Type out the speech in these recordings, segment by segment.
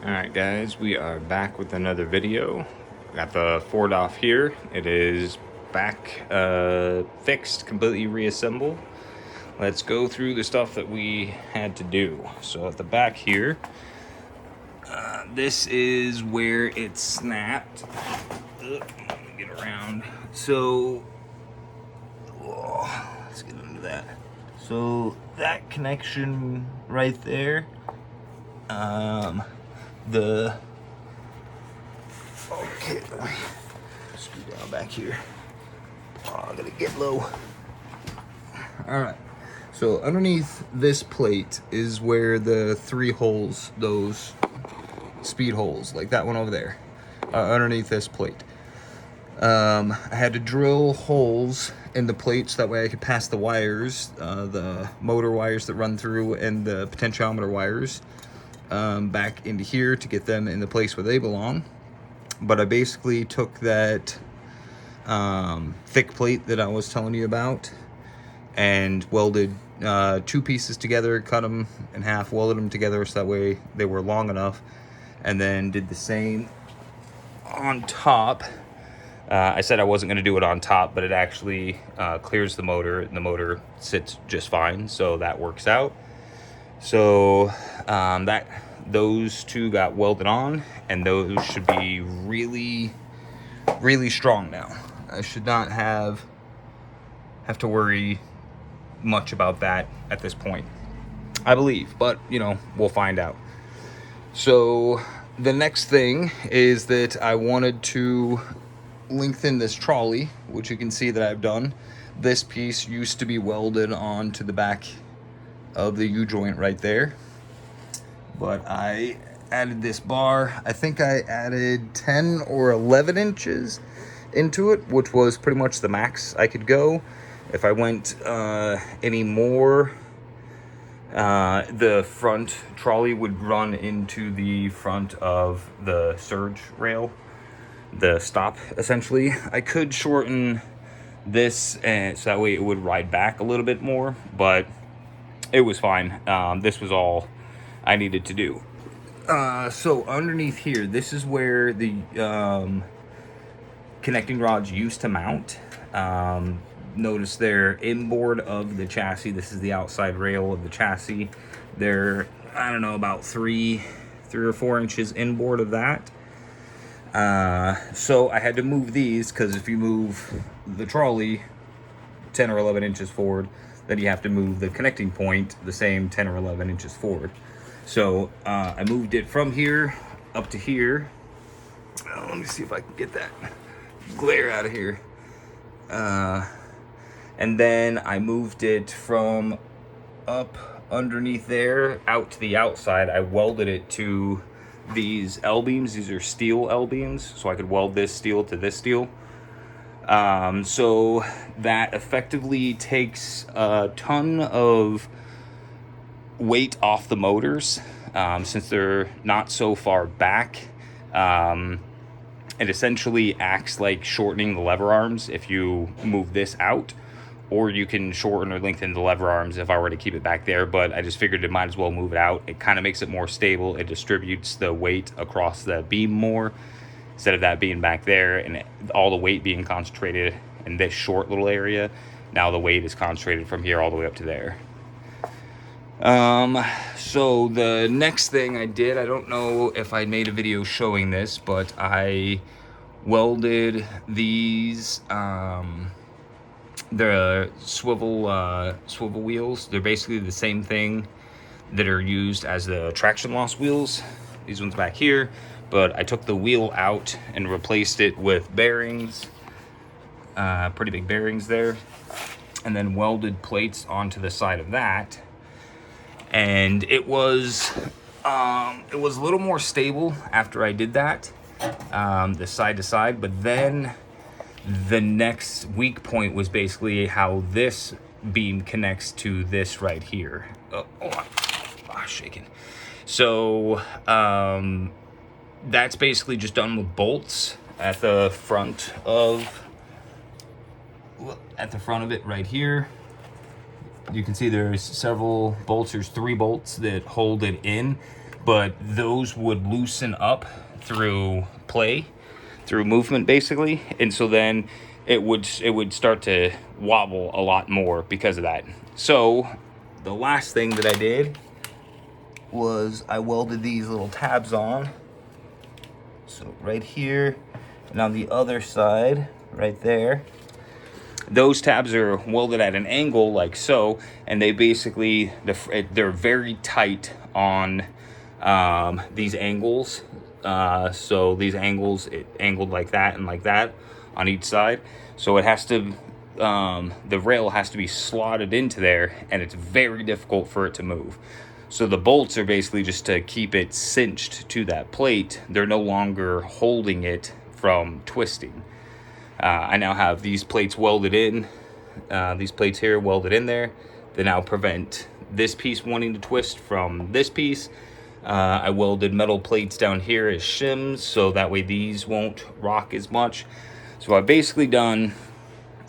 Alright guys, we are back with another video. Got the Ford off here. It is back fixed, completely reassembled. Let's go through the stuff that we had to do. So at the back here, this is where it snapped. Let me get around. So, let's get into that. So that connection right there, okay, let me scoot down back here. Oh, I gotta get low. All right, so underneath this plate is where the 3 holes, those speed holes, like that one over there, underneath this plate. I had to drill holes in the plates, that way I could pass the wires, the motor wires that run through and the potentiometer wires, back into here to get them in the place where they belong. But I basically took that thick plate that I was telling you about and welded 2 pieces together, cut them in half, welded them together so that way they were long enough, and then did the same on top. I said I wasn't going to do it on top, but it actually clears the motor, and the motor sits just fine, so that works out. So those 2 got welded on, and those should be really, really strong now. I should not have to worry much about that at this point, I believe, but you know, we'll find out. So the next thing is that I wanted to lengthen this trolley, which you can see that I've done. This piece used to be welded onto the back of the U-joint right there, but I added this bar. I think I added 10 or 11 inches into it, which was pretty much the max I could go. If I went any more, the front trolley would run into the front of the surge rail, the stop, essentially. I could shorten this, and so that way it would ride back a little bit more, but it was fine. This was all I needed to do. So underneath here, this is where the connecting rods used to mount. Notice they're inboard of the chassis. This is the outside rail of the chassis. They're, I don't know, about 3 or 4 inches inboard of that. So I had to move these, because if you move the trolley 10 or 11 inches forward, then you have to move the connecting point the same 10 or 11 inches forward. So I moved it from here up to here. Let me see if I can get that glare out of here. And then I moved it from up underneath there out to the outside. I welded it to these L-beams. These are steel L-beams, so I could weld this steel to this steel. So that effectively takes a ton of weight off the motors, since they're not so far back. It essentially acts like shortening the lever arms if you move this out, or you can shorten or lengthen the lever arms if I were to keep it back there, but I just figured it might as well move it out. It kind of makes it more stable. It distributes the weight across the beam more, instead of that being back there and all the weight being concentrated in this short little area. Now the weight is concentrated from here all the way up to there. So the next thing I did, I don't know if I made a video showing this, but I welded these, the swivel wheels. They're basically the same thing that are used as the traction loss wheels. These ones back here, but I took the wheel out and replaced it with bearings, pretty big bearings there, and then welded plates onto the side of that. And it was a little more stable after I did that, the side to side. But then the next weak point was basically how this beam connects to this right here. Oh, shaking. So that's basically just done with bolts at the front of it right here. You can see there's several bolts. There's 3 bolts that hold it in. but those would loosen up through play, through movement basically, and so then it would start to wobble a lot more because of that. So the last thing that I did was I welded these little tabs on. So right here, and on the other side, right there, those tabs are welded at an angle like so, and they basically, they're very tight on these angles. So these angles, angled like that and like that on each side. So it has to, the rail has to be slotted into there, and it's very difficult for it to move. So the bolts are basically just to keep it cinched to that plate. They're no longer holding it from twisting. I now have these plates welded in, these plates here welded in there. They now prevent this piece wanting to twist from this piece. I welded metal plates down here as shims, so that way these won't rock as much. So I've basically done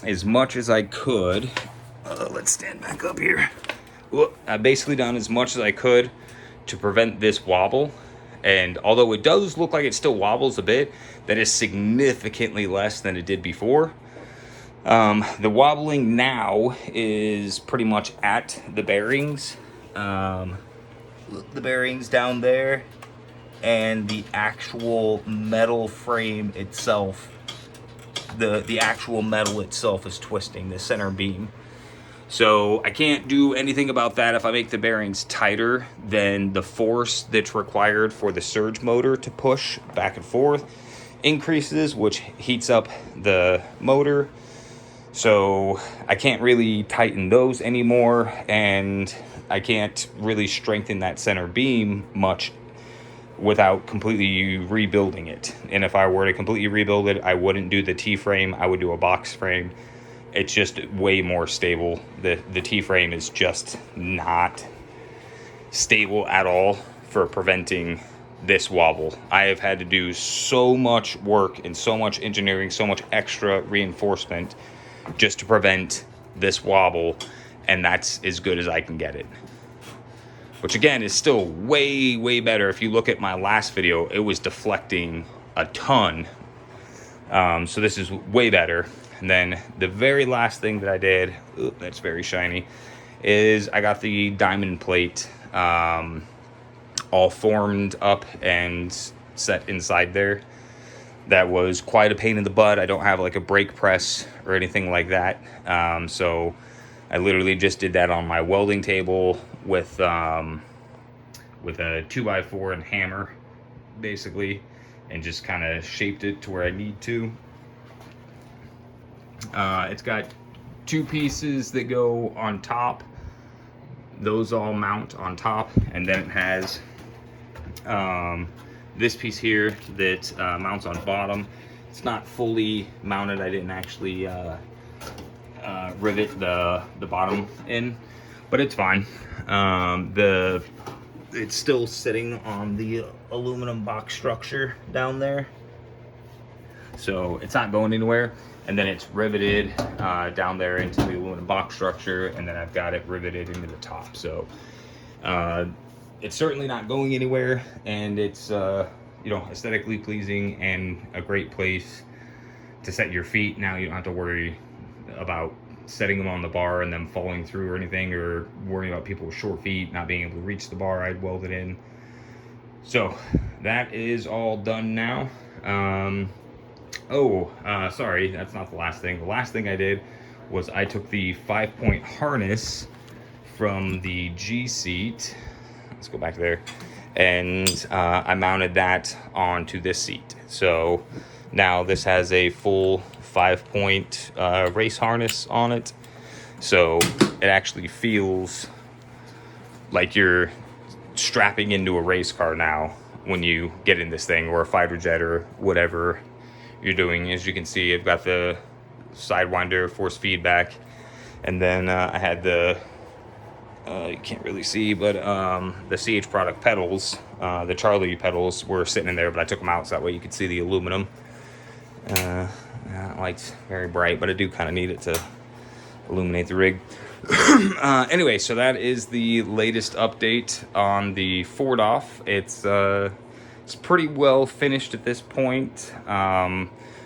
as much as I could. Let's stand back up here. I've basically done as much as I could to prevent this wobble. And although it does look like it still wobbles a bit, that is significantly less than it did before. The wobbling now is pretty much at the bearings. The bearings down there, and the actual metal frame itself, the actual metal itself is twisting, the center beam. So I can't do anything about that. If I make the bearings tighter, then the force that's required for the surge motor to push back and forth increases, which heats up the motor. So I can't really tighten those anymore, and I can't really strengthen that center beam much without completely rebuilding it. And if I were to completely rebuild it, I wouldn't do the T-frame, I would do a box frame. It's just way more stable. The T-frame is just not stable at all for preventing this wobble. I have had to do so much work and so much engineering, so much extra reinforcement just to prevent this wobble, and that's as good as I can get it. Which again is still way, way better. If you look at my last video, it was deflecting a ton. So this is way better. And then the very last thing that I did, that's very shiny, is I got the diamond plate all formed up and set inside there. That was quite a pain in the butt. I don't have like a brake press or anything like that. So I literally just did that on my welding table with a 2x4 and hammer, basically, and just kind of shaped it to where I need to. It's got two pieces that go on top. Those all mount on top, and then it has this piece here that mounts on bottom. It's not fully mounted. I didn't actually rivet the bottom in, but it's fine. It's still sitting on the aluminum box structure down there, so it's not going anywhere. And then it's riveted down there into the aluminum box structure, and then I've got it riveted into the top. So it's certainly not going anywhere, and it's aesthetically pleasing and a great place to set your feet. Now you don't have to worry about setting them on the bar and them falling through or anything, or worrying about people with short feet not being able to reach the bar I'd welded in. So that is all done now. Sorry, that's not the last thing. The last thing I did was I took the 5-point harness from the G seat. Let's go back there. And I mounted that onto this seat. So now this has a full 5-point race harness on it. So it actually feels like you're strapping into a race car now when you get in this thing, or a fighter jet, or whatever you're doing. As you can see, I've got the Sidewinder force feedback, and then I had the you can't really see, but the CH product pedals, the Charlie pedals were sitting in there, but I took them out so that way you could see the aluminum. That light's very bright, but I do kind of need it to illuminate the rig. Anyway, so that is the latest update on the Ford DOF. It's pretty well finished at this point.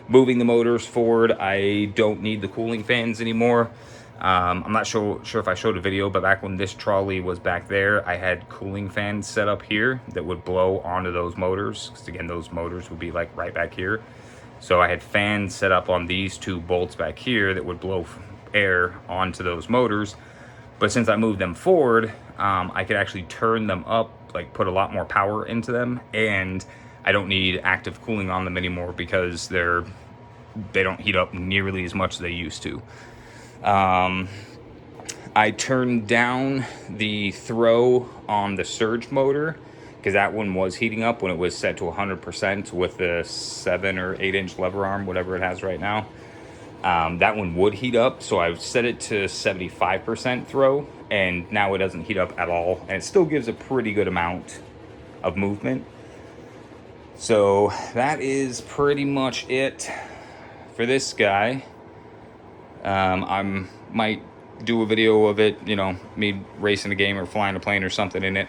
Moving the motors forward, I don't need the cooling fans anymore. I'm not sure if I showed a video, but back when this trolley was back there, I had cooling fans set up here that would blow onto those motors. Because again, those motors would be like right back here. So I had fans set up on these two bolts back here that would blow air onto those motors. But since I moved them forward, I could actually turn them up, like put a lot more power into them, and I don't need active cooling on them anymore because they don't heat up nearly as much as they used to. I turned down the throw on the surge motor because that one was heating up when it was set to 100% with the 7 or 8 inch lever arm, whatever it has right now. That one would heat up, so I've set it to 75% throw, and now it doesn't heat up at all, and it still gives a pretty good amount of movement. So that is pretty much it for this guy. I might do a video of it, me racing a game or flying a plane or something in it.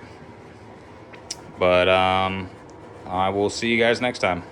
But I will see you guys next time.